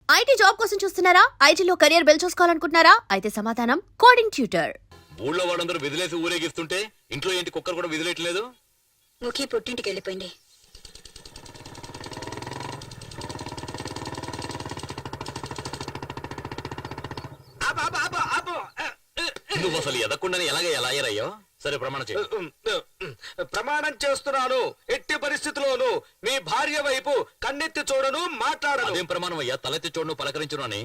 IT job కోసం చూస్తున్నారా? ఐటీలో కెరియర్ బిల్డ్ చూసుకోవాలనుకుంటున్నారా? అయితే సమాధానం కోడింగ్ ట్యూటర్. ఊళ్ళో వాళ్ళందరూ విదిలేసి ఊరేగిస్తుంటే ఇంట్లో ఏంటి కుక్కర్ కూడా విదిలేయట్లేదు? ముఖి పుట్టింటికి వెళ్ళిపోయింది. నువ్వు అసలు ఎదకుండానే ఎలా అయ్యారయ్యో? సరే ప్రమాణం చేయి. ప్రమాణం చేస్తున్నాను, ఎట్టి పరిస్థితుల్లోనూ మీ భార్య వైపు కన్నెత్తి చూడను, మాట్లాడను. అదేం ప్రమాణం అయ్యా? తలెత్తి చూడను పలకరించును అని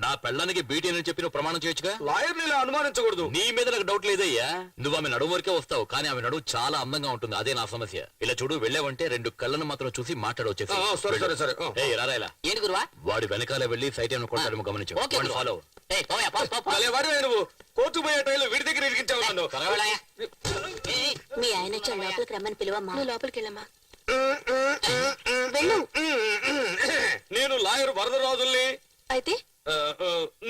నా పెళ్ళానికి బీటీ అని చెప్పి నువ్వు ప్రమాణం చేయొచ్చుగా. లాయర్ని ఇలా అనుమానించకూడదు. నీ మీద నాకు డౌట్ లేదయ్యా. నువ్వు ఆమె నడుము వరకే వస్తావు, కానీ ఆమె నడువు చాలా అందంగా ఉంటుంది. అదే నా సమస్య. ఇలా చూడు, వెళ్ళావంటే 2 కళ్ళను మాత్రం చూసి మాట్లాడవచ్చేసి. సరే. రారాయలా ఏంటి గురువా? వాడి వెనకాల వెళ్ళి సైట్ ఏమైనా కొట్టాడేమో గమనించు. ఫాలో. నువ్వు కోర్టు పోయే టైంలో వీడి దగ్గర ఇరికించావు నన్ను. మీ ఆయన వచ్చి లోపలికి రమ్మని పిలువమ్మా. నువ్వు లోపలికి వెళ్ళమ్మా. వెళ్ళు. నేను లాయర్ వరదరాజుల్ని. అయితే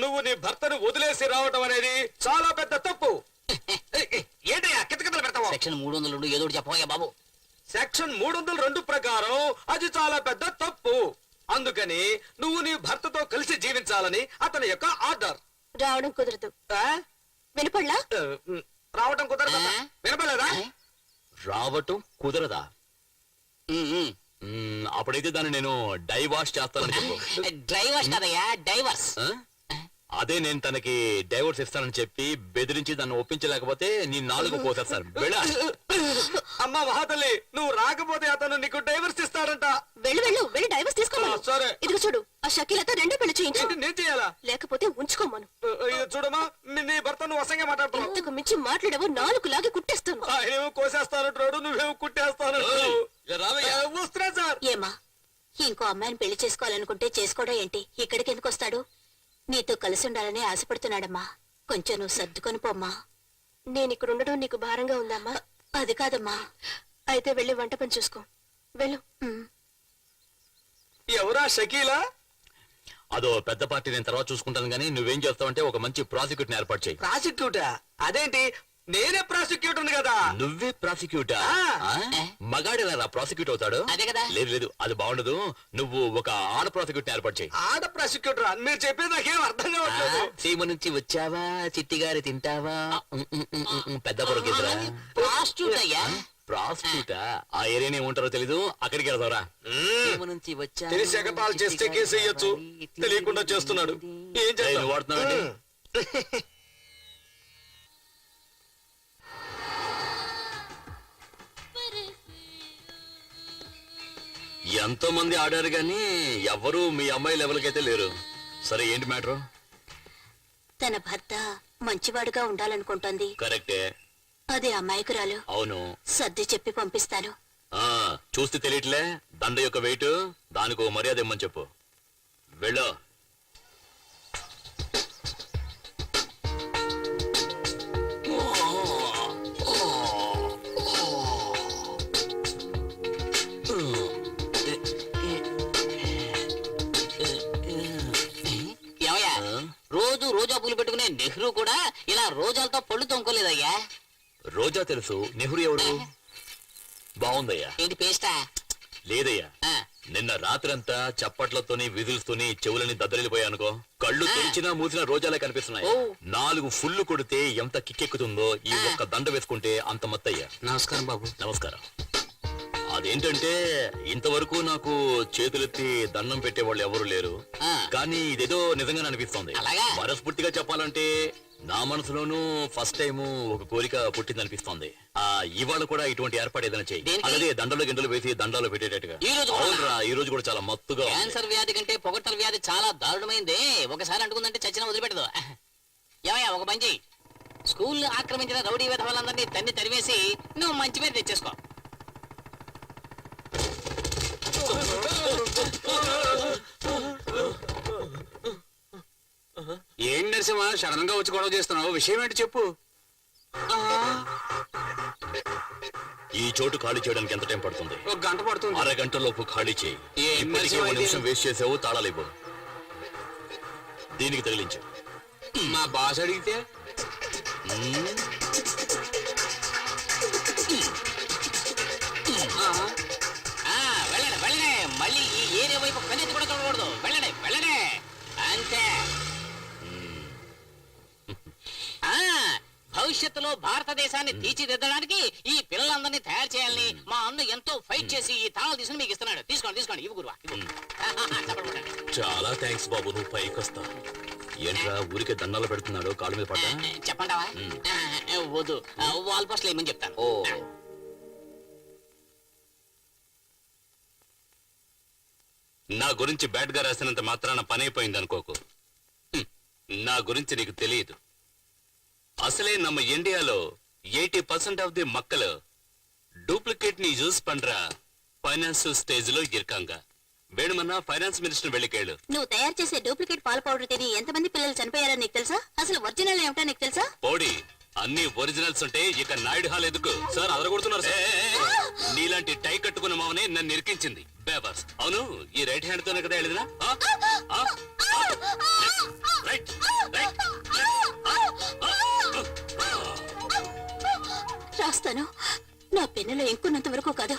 నువ్వు నీ భర్తను వదిలేసి రావటం అనేది చాలా పెద్ద తప్పు. ఏంటయ్యా కితకితలు పెడతావా? సెక్షన్ 302 ఏదో చెప్పబోయా బాబు. సెక్షన్ 302 ప్రకారం అది చాలా పెద్ద తప్పు. అందుకని నువ్వు నీ భర్తతో కలిసి జీవించాలని అతని యొక్క ఆర్డర్. రావడం కుదరదు. వినపడలా? రావటం కుదరదా? వినపడలేదా? రావటం కుదరదా? అప్పుడైతే దాన్ని నేను డైవార్స్ చేస్తానని చెప్పు. డ్రైవర్స్ కదయ్యా, డైవర్స్. అదే నేను తనకి డైవోర్స్ ఇస్తానని చెప్పి బెదిరించి దాన్ని ఒప్పించలేకపోతే నీ నాలుగు పోసేస్తాను. అమ్మా మహాతల్లి, నువ్వు రాకపోతే అతను నీకు డైవర్స్ ఇస్తాడంట. వెళ్ళి డైవర్స్ తీసుకోమను. సరే. ఇదిగో చూడు, ఆ షకీలతో 2 పెళ్లి చేయించు. నేను చేయాలా? లేకపోతే ఉంచుకోమను. చూడమ్మా, నీ భర్త నువ్వు అసంగా మాట్లాడుతున్నావు. ఇంతకు మించి మాట్లాడేవో 4 లాగి కుట్టేస్తాను. ఆయనేమో కోసేస్తానంటున్నాడు, నువ్వేమో కుట్టేస్తానంటున్నావు. వస్తున్నా సార్. ఏమా, ఇంకో అమ్మాయిని పెళ్లి చేసుకోవాలనుకుంటే చేసుకోవడం ఏంటి? ఇక్కడికి ఎందుకు వస్తాడు? నీతో కలిసి ఉండాలని ఆశపడుతున్నాడమ్మా. కొంచెం నువ్వు సర్దుకొని పోమ్మా. నేను ఇక్కడ ఉండడం నీకు భారంగా ఉందమ్మా? అది కాదమ్మా. అయితే వెళ్ళి వంట పని చూసుకో. వెళ్ళు. ఎవరా షకీలా? అదో పెద్ద పార్టీ, నేను తర్వాత చూసుకుంటాను. కానీ నువ్వేం చేస్తావంటే ఒక మంచి ప్రాసిక్యూటర్ ఏర్పాటు చేయి. ప్రాసిక్యూటా? అదేంటి, నేనే ప్రాసిక్యూటర్ కదా. నువ్వే ప్రాసిక్యూటర్? మగాడేలా ప్రాసిక్యూట్ అవుతాడు? అదే కదా. లేదు, అది బాగుండదు. నువ్వు ఒక ఆడ ప్రాసిక్యూటర్ ఏర్పాటు చేయి. ఆడ ప్రాసిక్యూటర్? మీరు చెప్పేది నాకేం అర్థం కావట్లేదు. సీమ నుంచి వచ్చావా, చిట్టిగారి తింటావా, పెద్ద కొరకేసరా? ప్రాస్టిట్యూట్ అయ్యా. ప్రాస్టిట్యూటా? ఆ ఏరియాని ఏముంటారో తెలీదు, అక్కడికి వెళ్తారా? నుంచి వచ్చా తెలిసి ఎగతాళి చేస్తే కేసు వేయొచ్చు, తెలియకుండా చేస్తున్నాడు. ఏం చేస్తావు? వాడుతున్నావండి. ఎంతో మంది ఆడారు గాని ఎవరు మీ అమ్మాయి లెవెల్కి అయితే లేరు. సరే, ఏంటి మ్యాటర్? తన భర్త మంచివాడుగా ఉండాలనుకుంటోంది. కరెక్టే. అదే అమాయకురాలు. అవును. సర్ది చెప్పి పంపిస్తాను. చూస్తే తెలియట్లే దండ యొక్క వెయిట్. దానికి ఒక మర్యాద ఇమ్మని చెప్పు. వెళ్ళు. ఏమయ్యా, రోజు రోజా పూలు పెట్టుకునే నెహ్రూ కూడా ఇలా రోజాలతో పళ్ళు తొంకోలేదయ్యా. రోజా తెలుసు, నెహ్రూ ఎవడు? బాగుందయ్యా. ఏంటి పేస్టా? లేదయ్యా, నిన్న రాత్రంతా చప్పట్లతోని విధులతోని చెవులని దద్దరిల్లిపోయానుకో. కళ్ళు తెరిచినా మూసినా రోజాలే కనిపిస్తున్నాయి. 4 ఫుల్లు కొడితే ఎంత కిక్కెక్కుతుందో ఈ ఒక్క దండ వేసుకుంటే అంత మత్తయ్యా. నమస్కారం బాబు. నమస్కారం. అదేంటంటే ఇంతవరకు నాకు చేతులెత్తి దండం పెట్టేవాళ్ళు ఎవరు లేరు. కానీ ఇదేదో నిజంగా అనిపిస్తోంది. మనస్ఫూర్తిగా చెప్పాలంటే నా మనసులోనూ ఫస్ట్ టైం ఒక కోరిక పుట్టింది అనిపిస్తోంది. ఇవాళ కూడా ఇటువంటి ఏర్పాటు ఏదైనా చేయి. అదే దండలు గిండలు వేసి దండాలు పెట్టేటట్టుగా. ఈ రోజు కూడా చాలా మత్తుగా. క్యాన్సర్ వ్యాధి కంటే పొగట్టల వ్యాధి చాలా దారుణమైంది. ఒకసారి అంటుకుందంటే చచ్చిన వదిలిపెట్టదు. ఏమయ్యా, ఒక పని చెయ్యి. స్కూల్ ఆక్రమించిన రౌడీ విధవాళ్ళందరినీ తన్ని తరివేసి నువ్వు మంచి పేరు తెచ్చేసుకో. ఏం నరసింహ, సడన్ గా వచ్చి గొడవ చేస్తున్నావు? విషయం ఏంటి చెప్పు. ఈ చోటు ఖాళీ చేయడానికి ఎంత టైం పడుతుంది? 1 గంట పడుతుంది. అరగంటలోపు ఖాళీ చేయి. ఇప్పటికే 1 నిమిషం వేస్ట్ చేసావు. తాళాలివ్వు. దీనికి తగిలించు. మా బాస్ అడిగితే వెళ్ళండి, మళ్ళీ ఈ ఏరియా వైపు కన్నెత్తి కూడా చూడకూడదు. వెళ్ళండి. భవిష్యత్తులో భారతదేశాన్ని తీర్చిదిద్దడానికి ఈ పిల్లలందరినీ తయారు చేయాలని మా అన్న ఎంతో ఫైట్ చేసి ఈ తాళాలు తీసుకుని మీకు ఇస్తున్నాడు. తీసుకోండి ఇవి గురువా ఇవ్వు. చెప్పండి కొట్టండి. చాలా థ్యాంక్స్ బాబు, నువ్వు పైకొస్తా. ఏంట్రా ఊరికే దండాలు పెడుతున్నాడు, కాళ్ళ మీద పడ్డా? చెప్పంటావా? వద్దు, వాల్ పోస్ట్లు ఏమని చెప్తాను. ఓ నా గురించి బ్యాడ్ గా రాసినంత మాత్రాన పని అయిపోయింది అనుకోకు. నా గురించి నీకు తెలియదు. అసలే நம்ம ఇండియాలో 80% ఆఫ్ ది మక్కలు డూప్లికేట్ ని యూజ్ பண்றா ఫైనాన్స్ స్టేజ్ లో ఇరుకాంగా. వేణుమన్నా ఫైనాన్స్ మినిస్టర్ వెళ్ళి కేಳು. నువ్వు తయారు చేసే డూప్లికేట్ పాల పౌడర్ తిని ఎంతమంది పిల్లలు చనిపోయారో నీకు తెలుసా? అసలు ఒరిజినల్ ఏమిటో నీకు తెలుసా? పోడి, అన్ని ఒరిజినల్స్ ఉంటే ఇక నాయుడు హాల్ ఎందుకు? సార్ అదరగొడుతున్నారు సార్. నీలాంటి టై కట్టుకున్న మామనే నన్ను ఇరికించింది బేబర్స్. అవును, ఈ రైట్ హ్యాండ్ తోనే కదా వెళ్ళినా? రైట్ రైట్ రాస్తాను. నా పెన్నులో ఎంకున్నంత వరకు కాదు,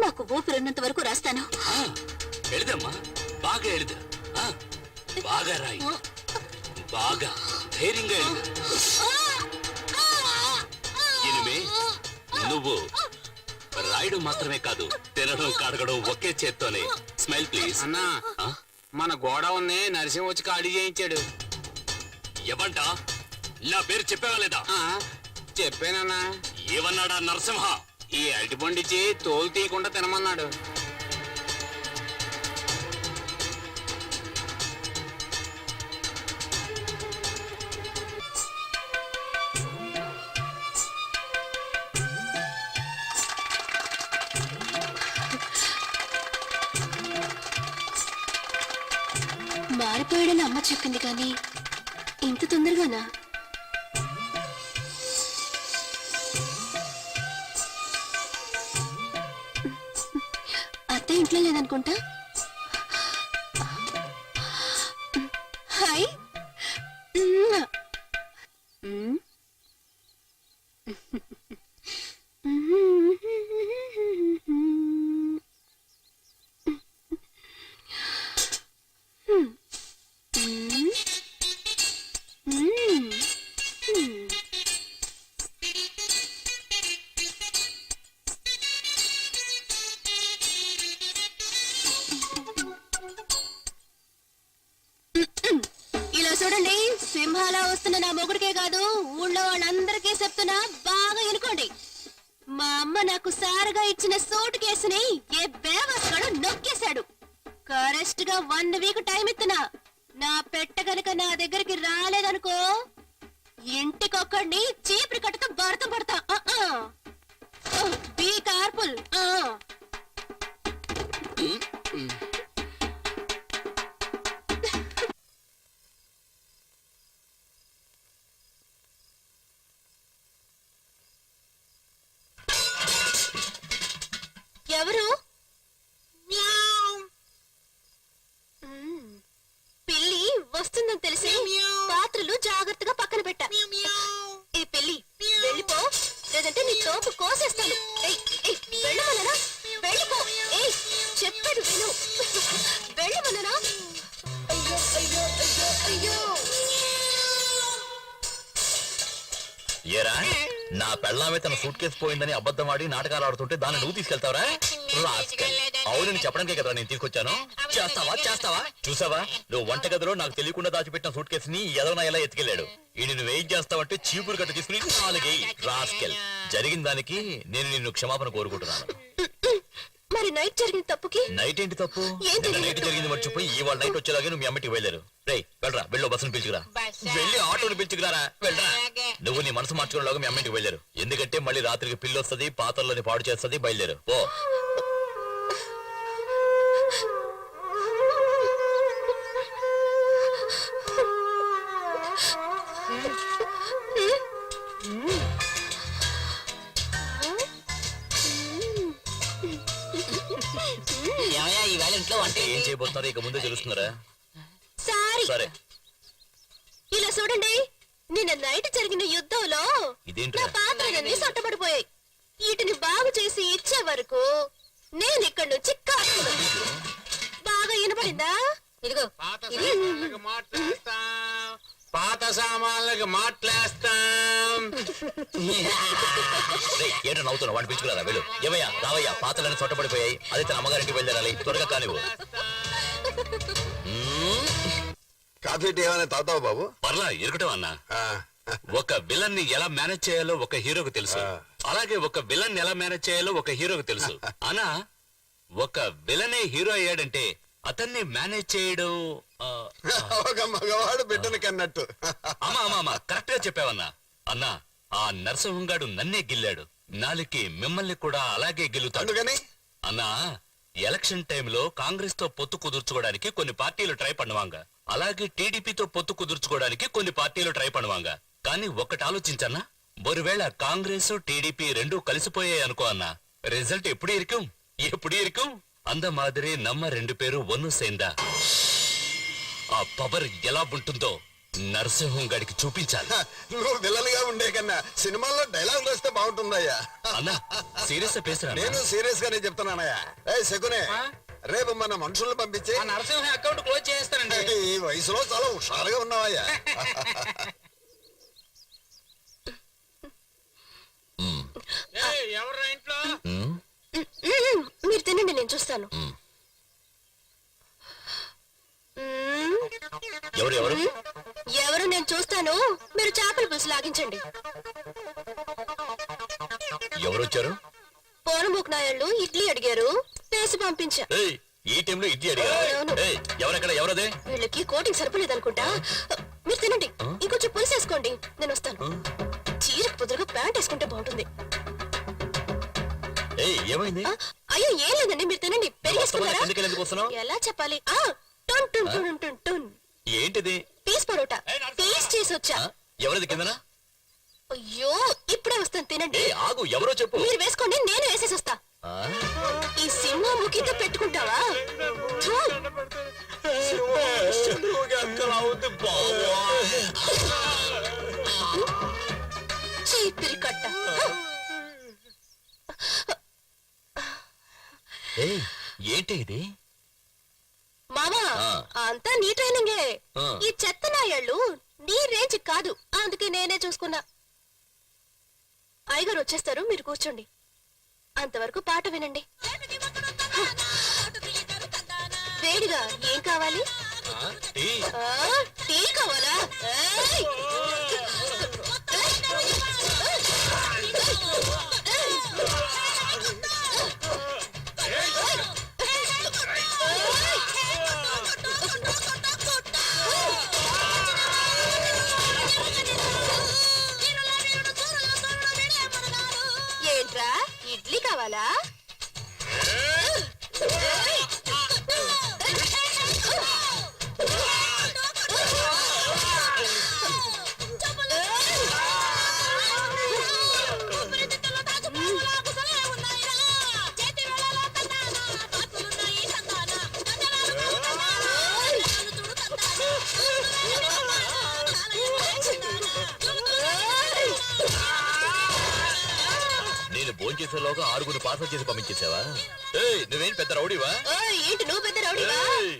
నాకు ఊపిరున్నంత వరకు రాస్తాను. ఎഴുదమ్మా, బాగా ఎഴുదు. బాగా రాయి, బాగా ధైర్యంగా ఎഴുదు. ఇనిమే నువ్వు రాయడం మాత్రమే కాదు, తినడం కడగడం ఒకే చేత్తోనే. Smile please. అన్నా, మన గోడౌన్నే నరసింహ వచ్చి ఖాళీ చేయించాడు. ఎవంట? నా పేరు చెప్పేవా లేదా? చెప్పానన్నా. ఏమన్నాడా నరసింహ? ఈ అరటిపండిచ్చి తోలు తీయకుండా తినమన్నాడు. మారిపోయాడని అమ్మ చెప్పింది కానీ ఇంత తొందరగానా? అత్త ఇంట్లో లేదనుకుంటా. హాయ్. ఇలా చూడండి, సింహాలా వస్తున్న నా మొగుడికే కాదు ఊళ్ళో వాళ్ళందరికీ చెప్తున్నా, బాగా ఎనుకోండి. మా అమ్మ నాకు సారగా ఇచ్చిన సూట్ కేసుని ఏ బేవస్గాడు నొక్కేశాడు. కరెక్ట్ గా 1 వీక్ టైం ఇస్తున్నా. నా పెట్ట కనుక నా దగ్గరికి రాలేదనుకో, ఇంటికొక్కడిని చీపురి కట్టుతో భరతం పడతా. బీ కార్ఫుల్. ఎవరు? పిల్లి వస్తుందని తెలిసి పాత్రలు జాగ్రత్తగా పక్కన పెట్టా. ఏ పిల్లి, వెళ్ళిపో, లేదంటే నీ తోపు కోసేస్తాను. వెళ్ళమనరా? వెళ్ళిపో. చెప్పాడు విను. వెళ్ళమనరా? అయ్యో అయ్యో అయ్యో అయ్యో. ఏరా, నా పెళ్ళామే తన సూట్ కేసు పోయిందని అబద్ధం ఆడి నాటకాలు ఆడుతుంటే దాన్ని నువ్వు తీసుకెళ్తావరా? అవును, నేను చెప్పడానికే కదా నేను తీసుకొచ్చాను. చేస్తావా? చూసావా, నువ్వు వంటగదిలో నాకు తెలియకుండా దాచిపెట్టిన సూట్ కేసుని ఎదవనా ఎలా ఎత్తుకెళ్ళాడు. ఈ నిన్ను వెయిట్ చేస్తావంటే చీపురు కట్ట తీసుకుని 4 రాస్కెల్. జరిగిన దానికి నేను నిన్ను క్షమాపణ కోరుకుంటున్నాను. మరి నైట్ జరిగిన తప్పుకి? నైట్ ఏంటి తప్పు? నైట్ జరిగింది మర్చిపోయి ఇవాళ నైట్ వచ్చేలాగే నువ్వు మీ అమ్మటికి వెళ్ళారు. రేయ్ వెళ్ళరా, వెళ్ళు, బస్సును పిలుచుకురా, వెళ్ళి ఆటోని పిలుచుకురారా, వెళ్ళరా. నువ్వు నీ మనసు మార్చుకునేలాగా మీ అమ్మటికి వెళ్ళారు. ఎందుకంటే మళ్ళీ రాత్రికి పిల్లి వస్తుంది, పాత్రలోని పాడు చేస్తుంది. బయలుదేరు ఓ. ఈవేళ ఇంట్లో వంట ఏం చేయబోతున్నారో ఇక ముందే తెలుస్తున్నారా? సారీ. సరే, ఇలా చూడండి, నిన్న నైట్ జరిగిన యుద్ధంలో ఇదేంట్రా? నా పాత్రలన్నీ సొట్టబడిపోయాయి. వీటిని బాగు చేసి ఇచ్చే వరకు నేను ఇక్కడి నుంచి కాదు. బాగా వినపడిందా? ఇదిగో పాత సామాన్లకి మాట్లాస్తాం. ఏంటో నవ్వుతున్నావు? వాడిని పిలుచుకురా వెళ్ళు. ఏమయ్యా రావయ్యా, పాత్రలన్నీ చొట్టపడిపోయాయి. అది తన అమ్మగారింటికి వెళ్ళాలి, త్వరగా కానివ్వు. కాఫీ టీ ఏమైనా తాగుతావు బాబు? పర్లా ఎరగటం అన్నా. ఆ, ఒక విలన్ ని ఎలా మేనేజ్ చేయాలో ఒక హీరోకి తెలుసు, అలాగే ఒక విలన్ ఎలా మేనేజ్ చేయాలో ఒక హీరోకి తెలుసు. అనా ఒక విలనే హీరో అయ్యాడంటే అతన్ని మేనేజ్ చేయడం ఒక మగవాడు బిడ్డను కన్నట్టు. అమ్మా కరెక్ట్ గా చెప్పావన్నా. అన్నా ఆ నరసింహంగాడు నన్నే గిల్లాడు, నాలికి మిమ్మల్ని కూడా అలాగే గిల్లుతాడు. అందుకని అన్నా ఎలక్షన్ టైంలో కాంగ్రెస్ తో పొత్తు కుదుర్చుకోవడానికి కొన్ని పార్టీలు ట్రై பண்ணுவாங்க, అలాగే టీడీపీతో పొత్తు కుదుర్చుకోవడానికి కొన్ని పార్టీలు ట్రై பண்ணுவாங்க. కానీ ఒక్కటి ఆలోచించన్నా, ఒకవేళ కాంగ్రెస్ టీడీపీ రెండూ కలిసిపోయాయి అనుకో అన్నా, రిజల్ట్ ఎప్పుడు ఇరుக்கும் అంద మాదిరి నమ్మ రెండు పేరు ఒన్ను సేందా ఆ పవర్ ఎలా ఉంటుందో నరసింహం గడికి చూపించాలి. నువ్వు విలన్గా ఉండే కన్నా సినిమాల్లో డైలాగులు వస్తే బాగుంటుందయ్యా. అన్నా సీరియస్ పేసరా? నేను సీరియస్ గానే చెప్తున్నానయ్యా. శకునే, రేపు మన మనుషుల్ని పంపించి నరసింహ అకౌంట్ క్లోజ్ చేస్తానండి. ఈ వయసులో చాలా హుషారుగా ఉన్నావయ్యా. ఎవరు ఇంట్లో? మీరు తినండి, నేను చూస్తాను. ఎవరు ఎవరు నేను చూస్తాను, మీరు చేపల పులుసు లాగించండి. ఎవరు వచ్చారు? పోనముక్ నాయళ్ళు ఇడ్లీ అడిగారు, వేసి పంపించా. ఏయ్, ఈ టైంలో ఇడ్లీ అడిగారా? అవును. ఏయ్, ఎవరెక్కడ ఎవరదే? వీళ్ళకి కోటింగ్ సరిపోలేదనుకుంటా. మీరు తినండి, ఇంకొంచెం పులుసు వేసుకోండి, నేను వస్తాను. చీరకు కుదురుగా ప్యాంట్ వేసుకుంటే బాగుంటుంది. ఏయ్, ఏమైంది? అయ్యో ఏం లేదండి, మీరు తినండి. పెరిగేసుకున్నారా? ఎందుకు వస్తున్నావు? ఎలా చెప్పాలి? టన్ టన్ టన్ టన్ టన్. ఏంటిది? పీస్ పరోటా టేస్ట్ చేసి వచ్చా. ఎవరిది కిందనా? అయ్యో ఇప్పుడే వస్తాను, తినండి. ఏ ఆగు, ఎవరో చెప్పు. మీరు వేసుకోండి, నేను వేసేసి వస్తా. ఆ? ఈ సింహ ముఖితో పెట్టుకుంటావా? థూ. చీపిరి కట్ట. ఏయ్, ఏంటి ఇది? మామా ఆ. అంతా నీ ట్రైనింగే. ఆ. ఈ చెత్త నాయళ్ళు నీ రేంజ్ కాదు, అందుకే నేనే చూసుకున్నా. అయ్యగారు వచ్చేస్తారు, మీరు కూర్చోండి. అంతవరకు పాట వినండి. వేడిగా ఏం కావాలి? టీ. టీ కావాలా? ఏయ్! ఏంట్రా, ఇడ్లీ కావాలా? నేను భోంచేసేలోగా 6 పార్సల్ చేసి పంపించేసావా? ఏయ్, నువ్వేం పెద్ద రౌడీవా? ఏంటి నువ్వు పెద్ద రౌడీవా? ఏయ్.